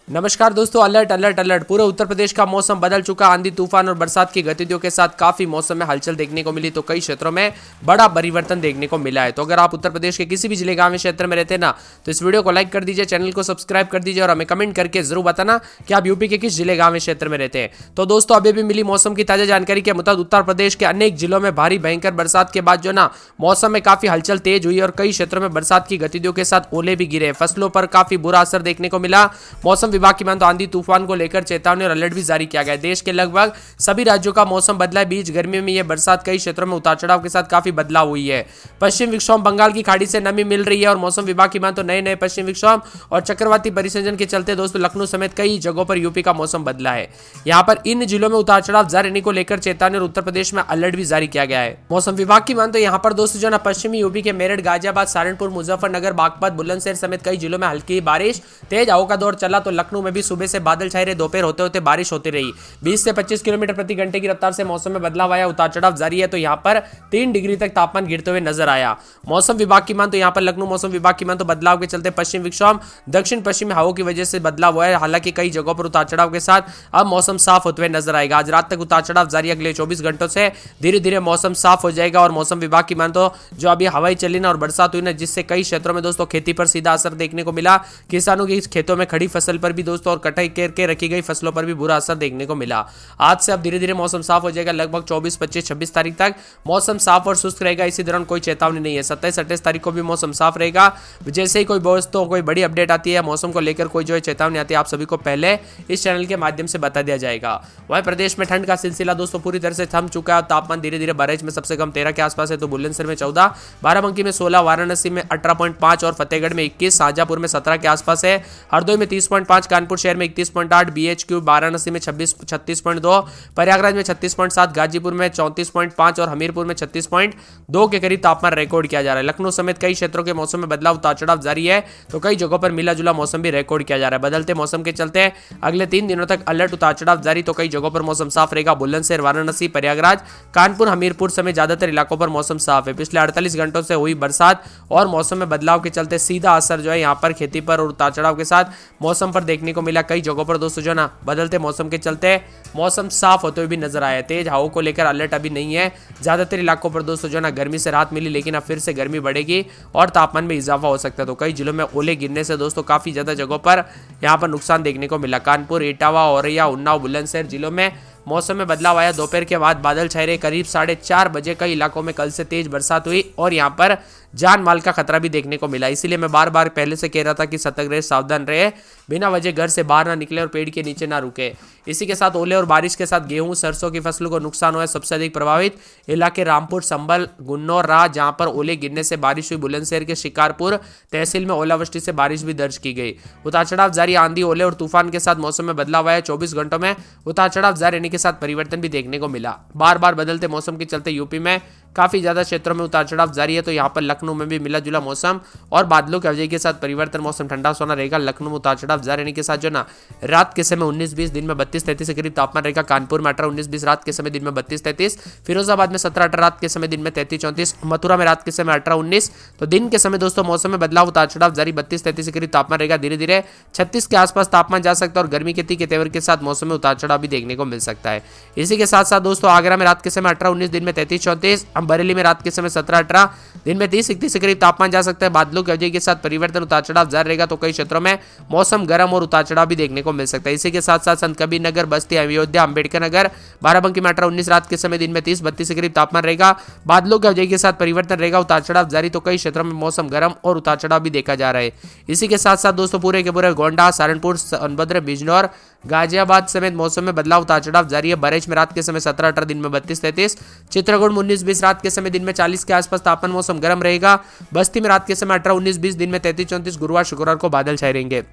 नमस्कार दोस्तों, alert alert alert. पूरे उत्तर प्रदेश का मौसम बदल चुका। आंधी तूफान और बरसात की गतिविधियों के साथ काफी मौसम में हलचल देखने को मिली, तो कई क्षेत्रों में बड़ा परिवर्तन देखने को मिला है। तो अगर आप उत्तर प्रदेश के किसी भी जिले गांव क्षेत्र में रहते हैं ना, तो इस वीडियो को लाइक कर दीजिए, चैनल को सब्सक्राइब कर दीजिए और हमें कमेंट करके जरूर बताना कि आप यूपी के किस जिले गांव क्षेत्र में रहते हैं। तो दोस्तों, अभी भी मिली मौसम की ताजा जानकारी के मुताबिक उत्तर प्रदेश के अनेक जिलों में भारी भयंकर बरसात के बाद जो ना मौसम में काफी हलचल तेज हुई और कई क्षेत्रों में बरसात की गतिविधियों के साथ ओले भी गिरे। फसलों पर काफी बुरा असर देखने को मिला। मौसम विभाग की मान तो आंधी तूफान को लेकर चेतावनी और अलर्ट भी जारी किया गया। देश के लगभग सभी राज्यों का मौसम बदला है। बीच गर्मी में यह बरसात कई क्षेत्रों में उतार चढ़ाव के साथ काफी बदलाव हुई है। पश्चिम विक्षोभ बंगाल की खाड़ी से नमी मिल रही है और मौसम विभाग की मान तो नए नए पश्चिम विक्षोभ और चक्रवाती परिसंचरण के चलते दोस्तों लखनऊ समेत कई जगहों पर यूपी का मौसम बदला है। यहाँ पर इन जिलों में उतार चढ़ाव जारी रहने को लेकर चेतावनी और उत्तर प्रदेश में अलर्ट भी जारी किया गया है। मौसम विभाग की मान तो यहाँ पर दोस्तों जो ना पश्चिमी यूपी के मेरठ, गाजियाबाद, सहारनपुर, मुजफ्फरनगर, बागपत, बुलंदशहर समेत कई जिलों में हल्की बारिश, तेज हवाओं का दौर चला। तो लखनऊ में भी सुबह से बादल छाए रहे, दोपहर होते होते बारिश होती रही। 20 से 25 किलोमीटर प्रति घंटे की रफ्तार से मौसम में बदलाव आया, उतार चढ़ाव जारी है। तो यहाँ पर 3 डिग्री तक तापमान गिरते हुए नजर आया। मौसम विभाग की मान तो यहाँ पर लखनऊ मौसम विभाग की मान तो बदलाव के चलते पश्चिम विक्षोभ दक्षिण पश्चिमी हवाओं की वजह से बदलाव हुआ है। हालांकि कई जगहों पर उतार चढ़ाव के साथ अब मौसम साफ होते हुए नजर आएगा। आज रात तक उतार चढ़ाव जारी, अगले 24 घंटों से धीरे धीरे मौसम साफ हो जाएगा। और मौसम विभाग की मान तो जो अभी हवाई चली ना और बरसात हुई ना, जिससे कई क्षेत्रों में दोस्तों खेती पर सीधा असर देखने को मिला। किसानों की खेतों में खड़ी फसल पर भी दोस्तों और कटाई करके रखी गई फसलों पर भी बुरा असर देखने को मिला। आज से अब धीरे धीरे मौसम साफ हो जाएगा। लगभग 24, 25, 26 तारीख तक मौसम साफ और शुष्क रहेगा। इसी दौरान कोई चेतावनी नहीं है। 27, 28 तारीख को भी मौसम साफ रहेगा। जैसे ही कोई दोस्तों कोई बड़ी अपडेट आती है मौसम को लेकर, कोई जो है चेतावनी आती है, आप सभी को पहले इस चैनल के माध्यम से बता दिया जाएगा। वहीं प्रदेश में ठंड का सिलसिला दोस्तों पूरी तरह से थम चुका है। तापमान धीरे धीरे बरेज में सबसे कम 13 के आसपास है, तो बुलंदशहर में 14, बाराबंकी में 16, वाराणसी में 18.5 और फतेहगढ़ में 21, शाहजहांपुर में 17 के आसपास है, हरदोई में 30.5, कानपुर शहर में 31.8, BHQ वाराणसी में 36.2, प्रयागराज में 36.7, गाजीपुर में 34.5 और हमीरपुर में 36.2 के करीब तापमान रिकॉर्ड किया जा रहा है। लखनऊ समेत कई क्षेत्रों के मौसम में बदलाव उतार चढ़ाव जारी है, तो कई जगहों पर मिला जुला मौसम भी रिकॉर्ड किया जा रहा है। बदलते मौसम के चलते अगले 3 दिनों तक अलर्ट उतार चढ़ाव जारी, तो कई जगहों पर मौसम साफ रहेगा। बुलंदशहर, वाराणसी, प्रयागराज, कानपुर, हमीरपुर समेत ज्यादातर इलाकों पर मौसम साफ है। पिछले 48 घंटों से हुई बरसात और मौसम में बदलाव के चलते सीधा असर जो है यहाँ पर खेती पर और उतार चढ़ाव के साथ मौसम पर देखने को मिला। कई जगहों पर दोस्तों जो ना बदलते मौसम के चलते मौसम साफ होते हुए भी नजर आया। तेज हवाओं को लेकर अलर्ट अभी नहीं है। ज्यादातर इलाकों पर दोस्तों जो ना गर्मी से राहत मिली, लेकिन अब फिर से गर्मी बढ़ेगी और तापमान में इजाफा हो सकता है। तो कई जिलों में ओले गिरने से दोस्तों काफी ज्यादा जगहों पर यहाँ पर नुकसान देखने को मिला। कानपुर, इटावा, औरैया, उन्नाव, बुलंदशहर जिलों में मौसम में बदलाव आया। दोपहर के बाद बादल छाए रहे। करीब 4:30 बजे कई इलाकों में कल से तेज बरसात हुई और यहाँ पर जान माल का खतरा भी देखने को मिला। इसीलिए मैं बार बार पहले से कह रहा था कि सतर्क रहे, सावधान रहे, बिना वजह घर से बाहर ना निकले और पेड़ के नीचे ना रुके। इसी के साथ ओले और बारिश के साथ गेहूं, सरसों की फसलों को नुकसान हुआ है। सबसे अधिक प्रभावित इलाके रामपुर, संभल, गुन्नौर रहा, जहां पर ओले गिरने से बारिश हुई। बुलंदशहर के शिकारपुर तहसील में ओलावृष्टि से बारिश भी दर्ज की गई। उतार चढ़ाव जारी, आंधी, ओले और तूफान के साथ मौसम में बदलाव आया। 24 घंटों में उतार चढ़ाव जारी रहने के साथ परिवर्तन भी देखने को मिला। बार बार बदलते मौसम के चलते यूपी में काफी ज्यादा क्षेत्रों में उतार चढ़ाव जारी है। तो यहाँ पर लखनऊ में भी मिला जुला मौसम और बादलों की वजह के साथ परिवर्तन, मौसम ठंडा सोना रहेगा। लखनऊ में उतार चढ़ाव जारी रहने के साथ जो ना रात के समय 19-20, दिन में 32-33 के करीब तापमान रहेगा। कानपुर में 18-19-20 रात के समय, दिन में 32-33, फिरोजाबाद में 17-18 रात के समय, दिन में 33-34, मथुरा में रात के समय 18-19। तो दिन के समय दोस्तों मौसम में बदलाव, उतार चढ़ाव जारी, 32-33 के करीब तापमान रहेगा। धीरे धीरे 36 के आसपास तापमान जा सकता है और गर्मी के तीखे तेवर के साथ मौसम में उतार चढ़ाव भी देखने को मिल सकता है। इसी के साथ साथ दोस्तों आगरा में रात के समय 18-19, दिन में 33-34, बरेली में रात के समय 17-18, दिन में 30-31 के करीब तापमान जा सकता है। बादलों की वजह के साथ परिवर्तन, उतार चढ़ाव जारी रहेगा। तो कई क्षेत्रों में मौसम गर्म और उतार चढ़ाव भी देखने को मिल सकता है। इसी के साथ साथ संत कबीर नगर, बस्ती, अयोध्या, अंबेडकर नगर, बाराबंकी में 18-19 रात के समय, दिन में 30-32 के करीब तापमान रहेगा। बादलों की वजह के साथ परिवर्तन रहेगा, उतार चढ़ाव जारी। तो कई क्षेत्रों में मौसम गर्म और उतार चढ़ाव भी देखा जा रहा है। इसी के साथ साथ दोस्तों पूरे के पूरे गोंडा, सहारनपुर, सोनभद्र, बिजनौर, गाजियाबाद समेत मौसम में बदलाव, उतार चढ़ाव जारी है। बरेज में रात के समय 17-18, दिन में 32-33, चित्रकूट में 19-20 रात के समय, दिन में 40 के आसपास तापमान, मौसम गर्म रहेगा। बस्ती में रात के समय 18-19-20, दिन में 33-34, गुरुवार शुक्रवार को बादल छाए रहेंगे।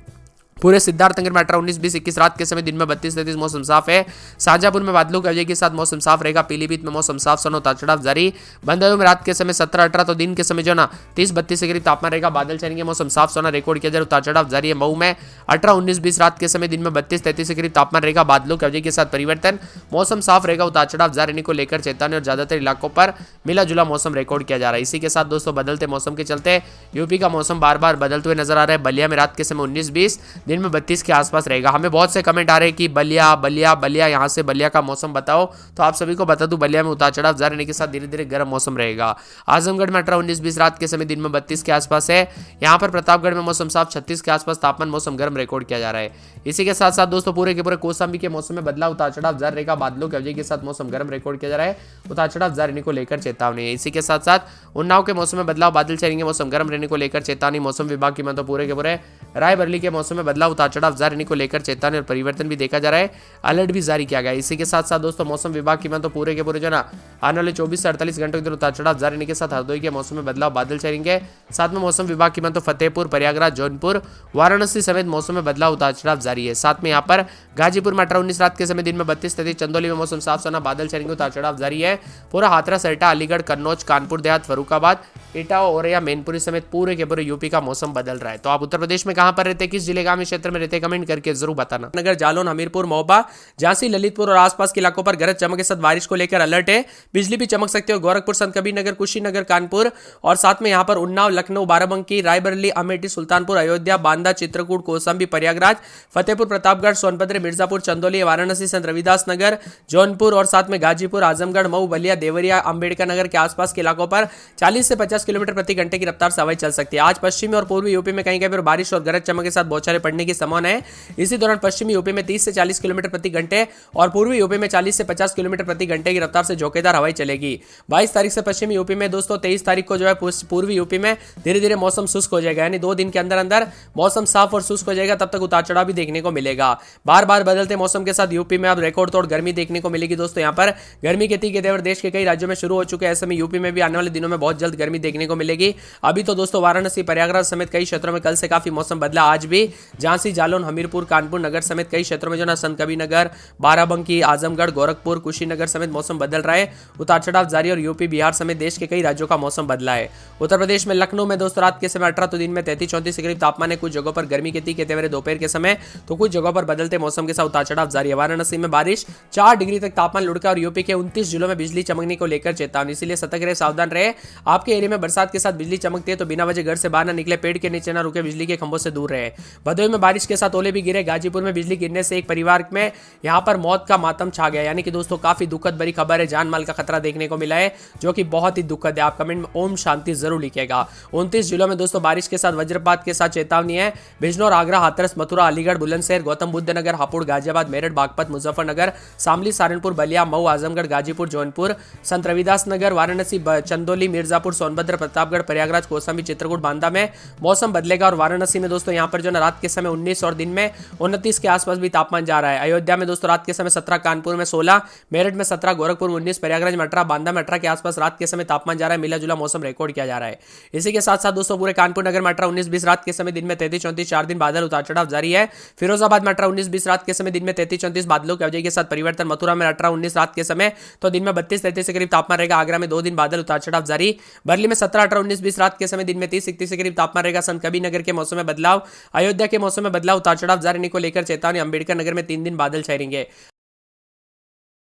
पूरे सिद्धार्थनगर में 18-19-20-21 रात के समय, दिन में 32-33 मौसम साफ है। शाहजहांपुर में बादलों की वजह के साथ मौसम साफ रहेगा। पीलीभीत में मौसम साफ, सोनो उतार चढ़ाव जारी। बंदरदेव में रात के समय 17-18, तो दिन के समय जो ना 30-32 के करीब तापमान रहेगा। बादल छाएंगे, मौसम साफ, सोना रिकॉर्ड किया जाए, उतार चढ़ाव जारी है। मऊ में 18-19-20 रात के समय, दिन में 32-33 के करीब तापमान रहेगा। बादलों की वजह के साथ परिवर्तन, मौसम साफ रहेगा। उतार चढ़ाव जारी रहने को लेकर चेतावनी और ज्यादातर इलाकों पर मिला जुला मौसम रिकॉर्ड किया जा रहा है। इसी के साथ दोस्तों बदलते मौसम के चलते यूपी का मौसम बार बार बदलते हुए नजर आ रहा है। बलिया में रात के समय 19-20, दिन में 32 के आसपास रहेगा। हमें बहुत से कमेंट आ रहे हैं कि बलिया बलिया बलिया, यहाँ से बलिया का मौसम बताओ, तो आप सभी को बता दूं बलिया में उतार चढ़ाव जारी रहने के साथ धीरे धीरे गर्म मौसम रहेगा। आजमगढ़ में 18-19-20 रात के समय दिन में 32 के आसपास है। यहाँ पर प्रतापगढ़ में मौसम साफ 36 के आसपास तापमान मौसम गर्म रिकॉर्ड किया जा रहा है। इसी के साथ साथ दोस्तों पूरे के पूरे कौशाम्बी के मौसम में बदलाव उतार चढ़ाव जारी रहेगा। बादलों की वजह के साथ मौसम गर्म रिकॉर्ड किया जा रहा है। उतार चढ़ाव जारी रहने को लेकर चेतावनी है। इसी के साथ साथ उन्नाव के मौसम में बदलाव, बादल छाएंगे, मौसम गर्म रहने को लेकर चेतावनी। मौसम विभाग की मतलब पूरे के पूरे रायबरेली के मौसम में बदलाव, उतार चढ़ाव जारी रहने को लेकर चेतावनी और परिवर्तन भी देखा जा रहा है। अलर्ट भी जारी किया गया है। इसी के साथ साथ दोस्तों मौसम विभाग की मतलब पूरे के पूरे जो ना आने वाले 24 से 48 घंटों के दौरान उतार चढ़ाव जारी रहने के साथ हरदोई के मौसम में बदलाव, बादल छाएंगे। साथ में मौसम विभाग की मतलब फतेहपुर, प्रयागराज, जौनपुर, वाराणसी समेत मौसम में बदलाव, उतार चढ़ाव जारी है। साथ में यहाँ पर गाजीपुर में 18-19 रात के समय दिन में 32-33, चंदौली में मौसम साफ सोना, बादल छाएंगे, उतार चढ़ाव जारी है। पूरा हाथरस, एटा, अलीगढ़, कन्नौज, कानपुर देहात, फरुखाबाद, इटावा, औरैया, मैनपुरी समेत पूरे के पूरे यूपी का मौसम बदल रहा है। तो आप उत्तर प्रदेश में कहां पर रहते हैं, किस जिले का क्षेत्र में रहते हैं, कमेंट करके जरूर बताना। नगर, जालौन, हमीरपुर, महोबा, झांसी, ललितपुर और आसपास के इलाकों पर गरज चमक के साथ बारिश को लेकर अलर्ट है। बिजली भी चमक सकती है। और गोरखपुर, संत कबीरनगर, कुशीनगर, कानपुर और साथ में यहाँ पर उन्नाव, लखनऊ, बाराबंकी, रायबरेली, अमेठी, सुल्तानपुर, अयोध्या, बांदा, चित्रकूट, कौशाम्बी, प्रयागराज, फतेहपुर, प्रतापगढ़, सोनभद्र, मिर्जापुर, चंदौली, वाराणसी, संत रविदास नगर, जौनपुर और साथ में गाजीपुर, आजमगढ़, मऊ, बलिया, देवरिया, अंबेडकर नगर के आसपास के इलाकों पर 40 से 50 किलोमीटर प्रति घंटे की रफ्तार से हवाएं चल सकती है। आज पश्चिमी और पूर्वी यूपी में कहीं कहीं पर बारिश और गरज चमक के साथ बौछारें पड़ने की संभावना है। इसी दौरान पश्चिमी यूपी में 30 से 40 किलोमीटर प्रति घंटे और पूर्वी यूपी में 40 से 50 किलोमीटर प्रति घंटे की रफ्तार से झोंकेदार हवाएं चलेगी। 22 तारीख से पश्चिमी यूपी में दोस्तों 23 तारीख को जो है पूर्वी यूपी में धीरे धीरे मौसम शुष्क हो जाएगा, यानी 2 दिन के अंदर अंदर मौसम साफ और शुष्क हो जाएगा। तब तक उतार चढ़ाव भी देखने को मिलेगा। बार बार बदलते मौसम के साथ यूपी में अब रिकॉर्ड तोड़ गर्मी देखने को मिलेगी। दोस्तों यहाँ पर गर्मी के तीखे तेवर देश के कई राज्यों में शुरू हो चुके हैं। ऐसे में यूपी में भी आने वाले दिनों में बहुत जल्द गर्मी देखने को मिलेगी। अभी तो दोस्तों वाराणसी, प्रयागराज समेत कई क्षेत्रों में कल से काफी मौसम बदला। आज भी झांसी, जालौन, हमीरपुर, कानपुर नगर समेत कई क्षेत्रों में जो ना संत कबीरनगर, बाराबंकी, आजमगढ़, गोरखपुर, कुशीनगर समेत मौसम बदल रहा है। उतार चढ़ाव जारी और यूपी, बिहार समेत देश के कई राज्यों का मौसम बदला है। उत्तर प्रदेश में लखनऊ में दोस्तों रात के समय 18 तो दिन में 33-34 के करीब तापमान है। कुछ जगहों पर गर्मी के तीखे तेवर दोपहर के समय, तो कुछ जगहों पर बदलते मौसम के साथ उतार चढ़ाव जारी है। वाराणसी में बारिश, 4 डिग्री तक तापमान लुढ़का और यूपी के 29 जिलों में बिजली चमकने को लेकर चेतावनी। इसलिए सतर्क रहे, सावधान रहे। आपके एरिया में बरसात के साथ बिजली चमकती है तो बिना वजह घर से बाहर न निकले, पेड़ के नीचे न रुके, बिजली के खंभों से दूर रहे। भदोही में बारिश के साथ ओले भी गिरे। गाजीपुर में बिजली गिरने से एक परिवार में यहां पर मौत का मातम छा गया, यानी कि दोस्तों काफी दुखद भरी खबर है। जान माल का खतरा देखने को मिला है, जो कि बहुत ही दुखद है। आप कमेंट में ओम शांति जरूर लिखिएगा। 29 जिलों में दोस्तों बारिश के साथ वज्रपात के साथ चेतावनी है। बिजनौर, आगरा, हाथरस, मथुरा, अलीगढ़, बुलंदशहर, गौतम बुद्ध नगर, हापुड़, गाजियाबाद, मेरठ, बागपत, मुजफ्फरनगर, शामली, सहारनपुर, बलिया, मऊ, आजमगढ़, गाजीपुर, जौनपुर, संत रविदास नगर, वाराणसी, चंदौली, मिर्जापुर, सोनभद्र, प्रतापगढ़, प्रयागराज, कौशाम्बी, चित्रकूट, बांदा में मौसम बदलेगा। और वाराणसी में दोस्तों यहाँ पर जो रात के समय 19 और दिन में 29 के आसपास भी तापमान जा रहा है। अयोध्या में दोस्तों रात के समय 17, कानपुर में 16, मेरठ में 17, गोरखपुर में 19, प्रयागराज में 18, बांदा में 18 के आसपास रात के समय तापमान जा रहा है। मिला जुला मौसम रिकॉर्ड किया जा रहा है। इसी के साथ साथ दोस्तों पूरे कानपुर नगर में 18-19-20 रात के समय दिन में 33-34, 4 दिन बादल, उतार चढ़ाव जारी है। फिरोजाबाद में 18-19-20 रात के समय दिन में 33-34 बादलों की वजह के साथ परिवर्तन। मथुरा में 18-19 रात के समय तो दिन में 32-33 के करीब तापमान रहेगा। आगरा में 2 दिन बादल, उतार चढ़ाव जारी। बरली में 17-18-19-20 रात के समय दिन में 30-31 के करीब तापमान रहेगा। संत कबीरनगर के मौसम में बदलाव, अयोध्या के मौसम में बदलाव, उतार चढ़ाव जारी को लेकर चेतावनी। अंबेडकर नगर में 3 दिन बादल छाएंगे।